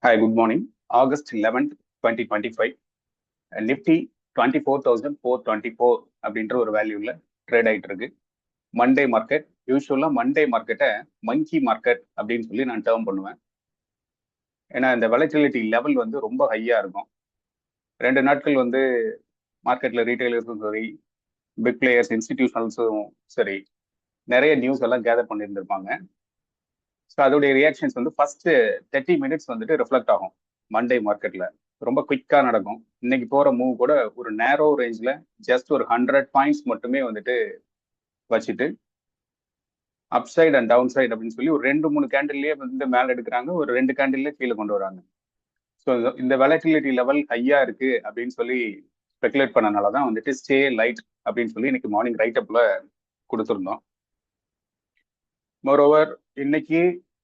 Hi, good morning. August 11th, 2025. Nifty 24,424 அப்படின்ற ஒரு வேல்யூல trade ஆயிட்டு இருக்கு. மண்டே மார்க்கெட் யூஸ்வலா மண்டே மார்க்கெட்டை மங்கி மார்க்கெட் அப்படின்னு சொல்லி நான் டேர்ம் பண்ணுவேன். ஏன்னா இந்த வொலட்டிலிட்டி லெவல் வந்து ரொம்ப ஹையா இருக்கும். 2 நாட்கள் வந்து மார்க்கெட்ல ரீட்டைலர்ஸும் சரி, பிக் பிளேயர்ஸ் இன்ஸ்டிடியூஷனல்ஸும் சரி, நிறைய நியூஸ் எல்லாம் கேதர் பண்ணியிருந்திருப்பாங்க. ஸோ அதோடைய ரியாக்ஷன்ஸ் வந்து ஃபர்ஸ்ட் 30 மினிட்ஸ் வந்துட்டு ரிஃப்ளெக்ட் ஆகும் மண்டே மார்க்கெட்ல. ரொம்ப குயிக்கா நடக்கும். இன்னைக்கு போற மூவ் கூட ஒரு நேரோ ரேஞ்ச்ல ஜஸ்ட் ஒரு 100 பாயிண்ட்ஸ் மட்டுமே வந்துட்டு வச்சுட்டு up side and down side அப்படின்னு சொல்லி ஒரு 2-3 கேண்டில்லே வந்து மேல எடுக்கிறாங்க, ஒரு 2 கேண்டில்லே கீழே கொண்டு வராங்க. ஸோ இந்த வெலட்டிலிட்டி லெவல் ஹையா இருக்கு அப்படின்னு சொல்லி ஸ்பெகுலேட் பண்ணனால தான் வந்துட்டு ஸ்டே லைட் அப்படின்னு சொல்லி இன்னைக்கு மார்னிங் ரைட் அப்ல கொடுத்துருந்தோம். மோரோவர் இன்னைக்கு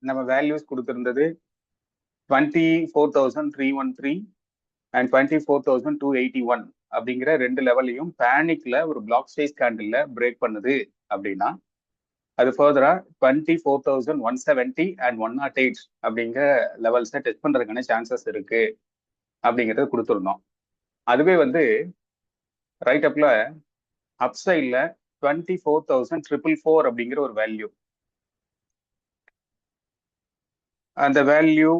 நம்ம வேல்யூஸ் கொடுத்திருந்தது 24,313 அண்ட் 24,281 அப்படிங்கிற 2 லெவலையும் பேனிக்ல ஒரு பிளாக் சைஸ் கேண்டில்ல பிரேக் பண்ணுது அப்படின்னா அது ஃபர்தரா 24,170 அண்ட் 108 அப்படிங்கிற லெவல்ஸை டெஸ்ட் பண்றதுக்கான சான்சஸ் இருக்கு அப்படிங்கிறத கொடுத்துருந்தோம். அதுவே வந்து ரைட் அப்ல அப் சைட்ல 24,444 அப்படிங்கிற ஒரு வேல்யூ, அந்த வேல்யூ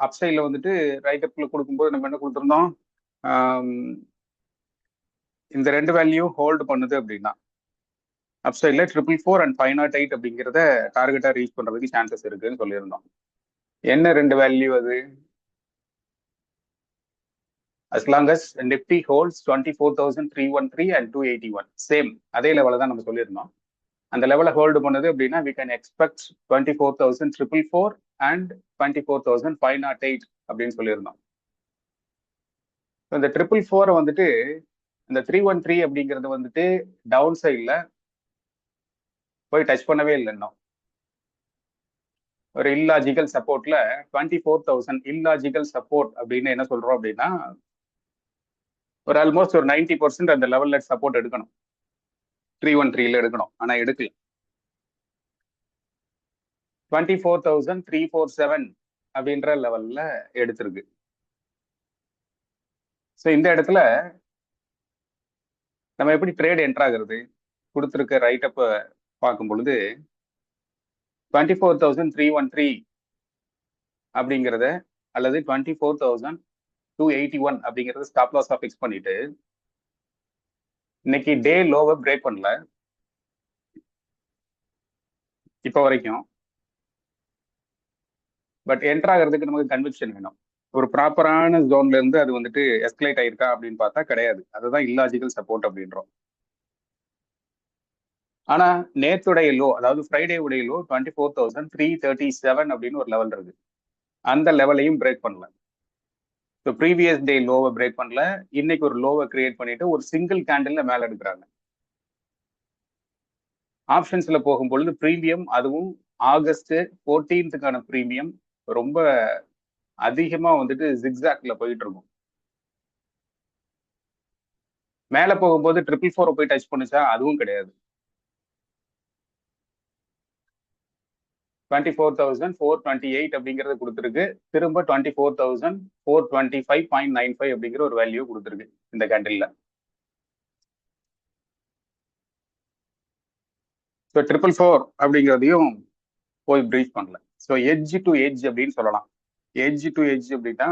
அப் சைட்ல வந்துட்டு ரைட் அப்ல கொடுக்கும்போது நம்ம என்ன கொடுத்துருந்தோம், இந்த 2 வேல்யூ ஹோல்டு பண்ணுது அப்படின்னா அப் சைட்ல 444 அண்ட் 508 அப்படிங்கிறத டார்கெட்டா ரீச் பண்றதுக்கு சான்சஸ் இருக்குன்னு சொல்லியிருந்தோம். என்ன 2 வேல்யூ அது? as long as Nifty holds 24,313 and 281, same அதே லெவல தான் நம்ம சொல்லியிருந்தோம். அந்த லெவலை ஹோல்டு பண்ணுது அப்படின்னா we can expect 24,444 and 24,508 அப்படின்னு சொல்லியிருந்தோம். இந்த 444 வந்துட்டு இந்த 313 அப்படிங்கிறது வந்துட்டு டவுன் சைட்ல போய் டச் பண்ணவே இல்லை. இன்னும் ஒரு இல்லாஜிக்கல் சப்போர்ட்ல 24,000 இல்லாஜிக்கல் சப்போர்ட் அப்படின்னு என்ன சொல்றோம் அப்படின்னா ஒரு ஆல்மோஸ்ட் ஒரு 90% அந்த லெவல்ல சப்போர்ட் எடுக்கணும், 313ல எடுக்கணும். ஆனா எடுக்கல. 24,347 அப்படின்ற லெவல்ல எடுத்திருக்கு. ஸோ இந்த இடத்துல நம்ம எப்படி ட்ரேட் என்டர் ஆகுறது? கொடுத்துருக்க ரைட் அப் பார்க்கும் பொழுது 24,313 அப்படிங்கிறத அல்லது 24,281 அப்படிங்கிறத ஸ்டாப் லாஸா ஃபிக்ஸ் பண்ணிட்டு இன்னைக்கு டே லோவை பிரேக் பண்ணல இப்போ வரைக்கும். பட் என்டர் ஆகிறதுக்கு நமக்கு கன்விக்ஷன் வேணும். ஒரு ப்ராப்பரான ஜோன்ல இருந்து அது வந்துட்டு எஸ்கலேட் ஆயிருக்கா அப்படின்னு பார்த்தா கிடையாது. அதுதான் இல்லாஜிக்கல் சப்போர்ட் அப்படின்றோம். ஆனா நேத்துடைய லோ, அதாவது ஃப்ரைடே உடைய லோ 24,337 அப்படின்னு ஒரு லெவல் இருக்கு. அந்த லெவலையும் பிரேக் பண்ணல. ஸோ ப்ரீவியஸ் டே லோவை பிரேக் பண்ணல, இன்னைக்கு ஒரு லோவை கிரியேட் பண்ணிட்டு ஒரு சிங்கிள் கேண்டில்ல மேல எடுக்கிறாங்க. ஆப்ஷன்ஸ்ல போகும்பொழுது ப்ரீமியம், அதுவும் ஆகஸ்ட் 14th ப்ரீமியம் ரொம்ப அதிகமா வந்துட்டு ஜிக்ஸாக்ல போயிட்டு இருக்கும். மேல போகும்போது 444 போய் டச் பண்ணுச்சா? அதுவும் கிடையாது. 24,428 அப்படிங்கறது கொடுத்துருக்கு. திரும்ப 24,425.95 அப்படிங்கிற ஒரு வேல்யூ கொடுத்துருக்கு இந்த கேண்டில்ல. ஸோ 444 அப்படிங்கிறதையும் போய் பிரீச் பண்ணல. ஸோ எட்ஜ் டு எட்ஜ் அப்படின்னு சொல்லலாம். எட்ஜ் டு எட்ஜ் அப்படின்னா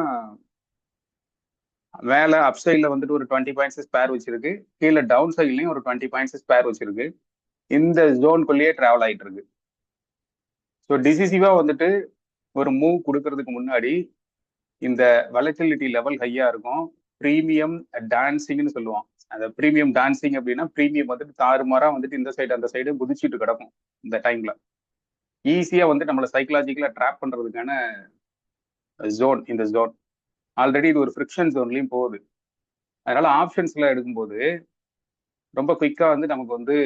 மேல அப் சைட்ல வந்துட்டு ஒரு 20 பாயிண்ட்ஸ் ஸ்பேர் வச்சிருக்கு, கீழே டவுன் சைட்லயும் ஒரு 20 பாயிண்ட்ஸ் ஸ்பேர் வச்சிருக்கு. இந்த ஜோனுக்குள்ளேயே டிராவல் ஆயிட்டு இருக்கு. ஸோ டிசிசிவா வந்துட்டு ஒரு மூவ் கொடுக்கறதுக்கு முன்னாடி இந்த வொலட்டிலிட்டி லெவல் ஹையா இருக்கும். ப்ரீமியம் டான்சிங்னு சொல்லுவோம். அந்த ப்ரீமியம் டான்சிங் அப்படின்னா ப்ரீமியம் வந்துட்டு தாறுமாறா வந்துட்டு இந்த சைடு அந்த சைடு குதிச்சுட்டு கிடக்கும். இந்த டைம்ல ஈஸியா வந்து நம்மளை சைக்கலாஜிக்கலா ட்ராப் பண்றதுக்கான ஜோன் இந்த ஜோன். ஆல்ரெடி இது ஒரு ஃப்ரிக்ஷன் ஜோன்லயும் போகுது. அதனால ஆப்ஷன்ஸ்ல எடுக்கும்போது ரொம்ப குயிக்கா வந்து நமக்கு வந்து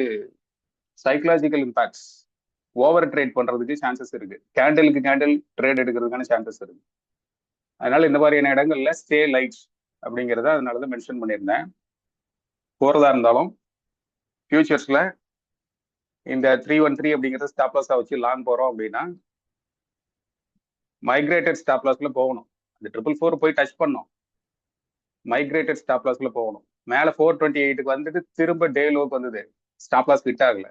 சைக்கலாஜிக்கல் இம்பாக்ட்ஸ் ஓவர் ட்ரேட் பண்றதுக்கு சான்சஸ் இருக்கு. கேண்டிலுக்கு கேண்டில் ட்ரேட் எடுக்கிறதுக்கான சான்சஸ் இருக்கு. அதனால இந்த மாதிரியான இடங்கள்ல ஸ்டே லைட் அப்படிங்கிறத அதனாலதான் மென்ஷன் பண்ணியிருந்தேன். போறதா இருந்தாலும் ஃபியூச்சர்ஸ்ல இந்த 313 அப்படிங்கிறத ஸ்டாப் லாஸா வச்சு லாங் போறோம் அப்படின்னா மைக்ரேட்டட் ஸ்டாப் லாஸ்ல போகணும். அந்த 444 போய் டச் பண்ணோம், மைக்ரேட்டட் ஸ்டாப் லாஸ்ல போகணும். மேல 428க்கு வந்துட்டு திரும்ப டே லோக்கு வந்தது, ஸ்டாப் லாஸ் ஹிட் ஆகல.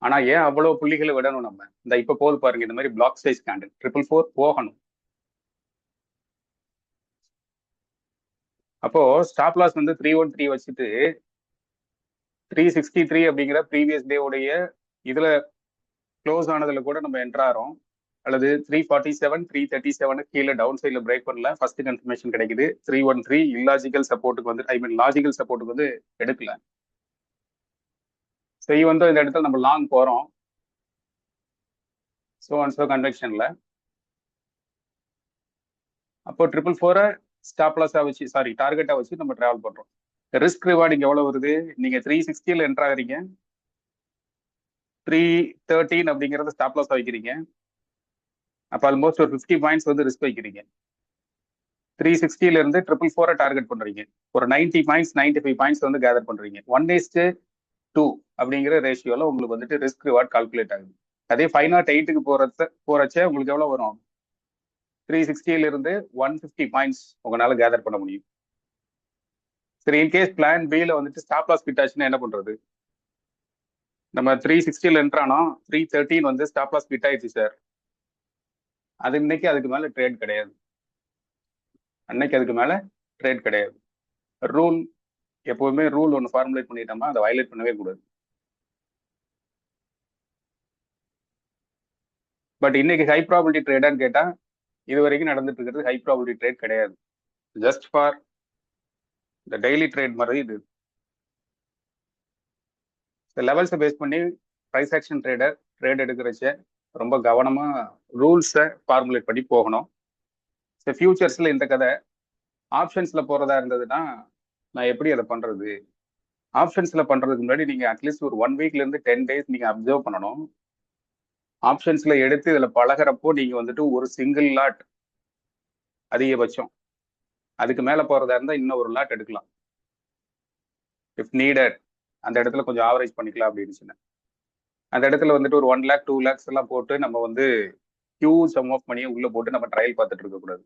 ஆனா ஏன் அவ்வளவு புள்ளிகளை விடணும் நம்ம? இந்த இப்ப போது பாருங்க, இந்த மாதிரி பிளாக் சைஸ் கேண்டில் 444 போகணும். அப்போ ஸ்டாப் லாஸ் வந்து 313 வச்சுட்டு 363 அப்படிங்கிற ப்ரீவியஸ் டே உடைய இதுல க்ளோஸ் ஆனதுல கூட நம்ம என்ட்ராறோம், அல்லது 347 337 கீழே டவுன் சைட்ல பிரேக் பண்ணல, ஃபர்ஸ்ட் கன்ஃபர்மேஷன் கிடைக்குது. 313 இல்லாஜிக்கல் சப்போர்ட்டுக்கு வந்து, ஐ மீன் லாஜிக்கல் சப்போர்ட்டுக்கு வந்து எடுக்கல. சரி, வந்து இந்த இடத்துல நம்ம லாங் போறோம், ஸோ அண்ட் ஸோ கன்வெக்ஷன்ல. அப்போ 444 ஸ்டாப் லாஸா வச்சு, சாரி டார்கெட்டா வச்சு நம்ம டிராவல் பண்றோம். ரிஸ்க் ரிவார்டு இங்க எவ்வளவு வருது? நீங்க 360ல என்ட்ரு ஆகுறீங்க, 313 அப்படிங்கறத ஸ்டாப் லாஸ் வைக்கிறீங்க. அப்ப ஆல்மோஸ்ட் ஒரு 50 பாயிண்ட்ஸ் வந்து ரிஸ்க் வைக்கிறீங்க. 360ல இருந்து 444 டார்கெட் பண்றீங்க. ஒரு 90 பாயிண்ட்ஸ் 95 பாயிண்ட்ஸ் வந்து கேதர் பண்றீங்க. 1:2 அப்படிங்கிற ரேஷியோல உங்களுக்கு வந்துட்டு ரிஸ்க் ரிவார்ட் கால்குலேட் ஆகுது. அதே 508க்கு போறச்ச உங்களுக்கு எவ்வளவு வரும்? 360ல இருந்து 150 பாயிண்ட்ஸ் உங்களால கேதர் பண்ண முடியும். சரி, இன்கேஸ் பிளான் பில வந்துட்டு ஸ்டாப் லாஸ் ஹிட் ஆச்சுன்னா என்ன பண்றது? நம்ம 360ல என்ட்ரானோ, 313 வந்து ஸ்டாப் லாஸ் ஹிட் ஆயிடுச்சு சார், அது இன்னைக்கு அதுக்கு மேல ட்ரேட் கிடையாது. அன்னைக்கு அதுக்கு மேல ட்ரேட் கிடையாது. ரூல் எப்பவுமே ரூல் ஒன்று ஃபார்முலேட் பண்ணிட்டோமா, அதை வயலேட் பண்ணவே கூடாது. பட் இன்னைக்கு ஹை ப்ராபிலிட்டி ட்ரேடான்னு கேட்டா, இது வரைக்கும் நடந்துட்டு இருக்கிறது ஹை ப்ராபிலிட்டி ட்ரேட் கிடையாது. ஜஸ்ட் ஃபார் இந்த டெய்லி ட்ரேட் மாதிரி இது. லெவல்ஸை பேஸ் பண்ணி ப்ரைஸ் ஆக்ஷன் ட்ரேட் எடுக்கிறச்ச ரொம்ப கவனமா ரூல்ஸை ஃபார்முலேட் பண்ணி போகணும். ஃபியூச்சர்ஸ்ல இந்த கதை. ஆப்ஷன்ஸ்ல போறதா இருந்ததுன்னா நான் எப்படி அதை பண்றது? ஆப்ஷன்ஸ்ல பண்றதுக்கு முன்னாடி நீங்க அட்லீஸ்ட் ஒரு 1 வீக்ல இருந்து 10 டேஸ் நீங்க அப்சர்வ் பண்ணணும். ஆப்ஷன்ஸ்ல எடுத்து இதுல பழகிறப்போ நீங்க வந்துட்டு ஒரு சிங்கிள் லாட் அதிகபட்சம், அதுக்கு மேல போறதா இருந்தா இன்னும் ஒரு லாட் எடுக்கலாம் இஃப் நீடட். அந்த இடத்துல கொஞ்சம் ஆவரேஜ் பண்ணிக்கலாம் அப்படின்னு. அந்த இடத்துல வந்துட்டு ஒரு 1 lakh 2 lakhs எல்லாம் போட்டு நம்ம வந்து ஹியூஜ் சம் ஆஃப் மணியை உள்ள போட்டு நம்ம ட்ரையல் பார்த்துட்டு இருக்க கூடாது.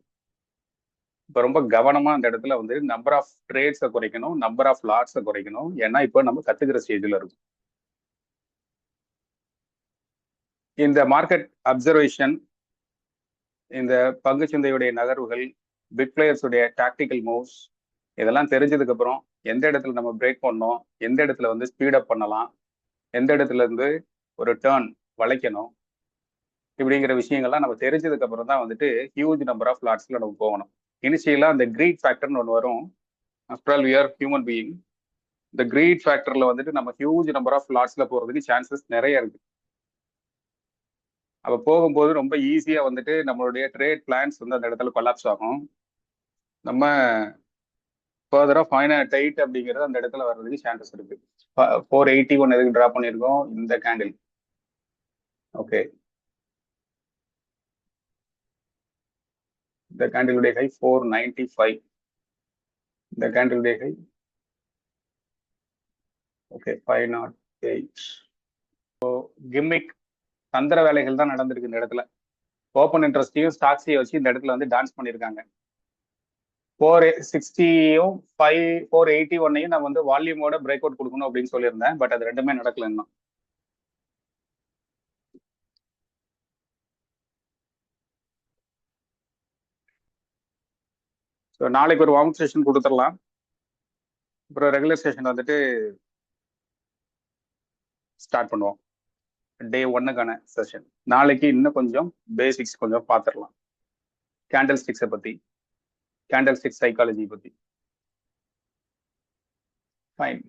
இப்போ ரொம்ப கவனமா அந்த இடத்துல வந்து நம்பர் ஆஃப் ட்ரேட்ஸை குறைக்கணும், நம்பர் ஆஃப் லாட்ஸை குறைக்கணும். ஏன்னா இப்போ நம்ம கத்துக்கிற ஸ்டேஜ்ல இருக்கும். இந்த மார்க்கெட் அப்சர்வேஷன், இந்த பங்குச்சந்தையுடைய நகர்வுகள், பிக் பிளேயர்ஸுடைய டாக்டிக்கல் மூவ்ஸ், இதெல்லாம் தெரிஞ்சதுக்கு அப்புறம் எந்த இடத்துல நம்ம பிரேக் பண்ணணும், எந்த இடத்துல வந்து ஸ்பீட் அப் பண்ணலாம், எந்த இடத்துல இருந்து ஒரு டேர்ன் வளைக்கணும், இப்படிங்கிற விஷயங்கள்லாம் நம்ம தெரிஞ்சதுக்கு அப்புறம் தான் வந்துட்டு ஹியூஜ் நம்பர் ஆஃப் லாட்ஸ்ல நம்ம போகணும். இனிஷியலா அந்த கிரீட் ஃபேக்டர்னு ஒன்று வரும். After all we are human being. இந்த கிரீட் ஃபேக்டர்ல வந்துட்டு நம்ம ஹியூஜ் நம்பர் ஆஃப் லாட்ஸ்ல போறதுக்கு சான்சஸ் நிறைய இருக்கு. அப்ப போகும்போது ரொம்ப ஈஸியா வந்துட்டு நம்மளுடைய ட்ரேட் பிளான்ஸ் வந்து அந்த இடத்துல கொலாப்ஸ் ஆகும். நம்ம ஃபர்தரா டைட் அப்படிங்கிறது அந்த இடத்துல வர்றதுக்கு சான்சஸ் இருக்கு. 481 எதுக்கு டிரா பண்ணியிருக்கோம்? இந்த கேண்டில். ஓகே, இந்த கேண்டிலுடைய ஹை 495, இந்த கேண்டிலுடைய ஹை ஓகே 508. ஸோ கிம்மிக் தந்திர வேலைகள் தான் நடந்திருக்கு இந்த இடத்துல. ஓப்பன் இன்ட்ரெஸ்டையும் ஸ்டாக்ஸையும் வச்சு இந்த இடத்துல வந்து டான்ஸ் பண்ணியிருக்காங்க. 460யும் 481 நான் வந்து வால்யூமோட பிரேக் அவுட் கொடுக்கணும் அப்படின்னு சொல்லியிருந்தேன். பட் அது ரெண்டுமே நடக்கல இன்னும். ஸோ நாளைக்கு ஒரு வார்ம் செஷன் கொடுத்துடலாம். அப்புறம் ரெகுலர் செஷன் வந்துட்டு ஸ்டார்ட் பண்ணுவோம். டே 1க்கான செஷன் நாளைக்கு இன்னும் கொஞ்சம் பேசிக்ஸ் கொஞ்சம் பார்த்துடலாம். கேண்டல் ஸ்டிக்ஸை பற்றி, கேண்டல் ஸ்டிக் சைக்காலஜி பற்றி. ஃபைன்.